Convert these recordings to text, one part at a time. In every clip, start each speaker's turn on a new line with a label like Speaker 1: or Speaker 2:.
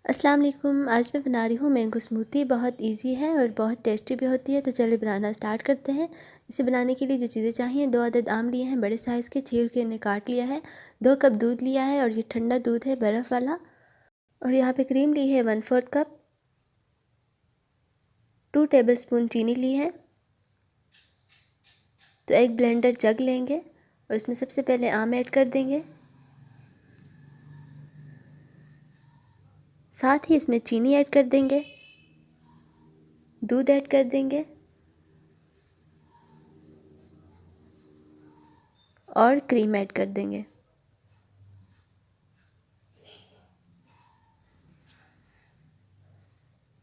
Speaker 1: अस्सलाम वालेकुम। आज मैं बना रही हूँ मैंगो स्मूदी। बहुत इजी है और बहुत टेस्टी भी होती है। तो चलिए बनाना स्टार्ट करते हैं। इसे बनाने के लिए जो चीज़ें चाहिए, 2 अदद आम लिए हैं बड़े साइज़ के, छील के इन्हें काट लिया है। 2 कप दूध लिया है और ये ठंडा दूध है, बर्फ़ वाला। और यहाँ पे क्रीम ली है 1/4 कप। 2 टेबलस्पून चीनी ली है। तो एक ब्लेंडर जग लेंगे और इसमें सबसे पहले आम ऐड कर देंगे। साथ ही इसमें चीनी ऐड कर देंगे, दूध ऐड कर देंगे और क्रीम ऐड कर देंगे।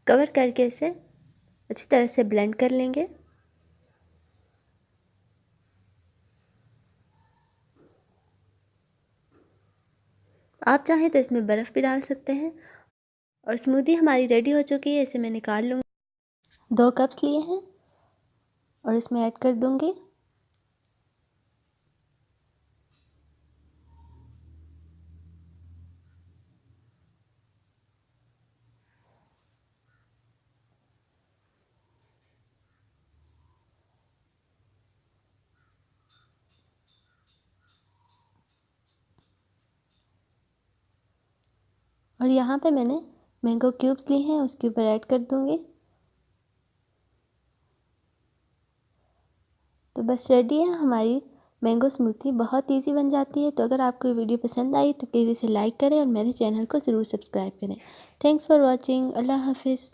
Speaker 1: कवर करके इसे अच्छी तरह से ब्लेंड कर लेंगे। आप चाहें तो इसमें बर्फ़ भी डाल सकते हैं। और स्मूदी हमारी रेडी हो चुकी है, इसे मैं निकाल लूँगी। 2 कप्स लिए हैं और इसमें ऐड कर दूँगी। और यहाँ पे मैंने मैंगो क्यूब्स लिए हैं, उसके ऊपर ऐड कर दूँगी। तो बस रेडी है हमारी मैंगो स्मूदी। बहुत इजी बन जाती है। तो अगर आपको ये वीडियो पसंद आई तो प्लीज़ इसे लाइक करें और मेरे चैनल को ज़रूर सब्सक्राइब करें। Thanks for watching. अल्लाह हाफिज़।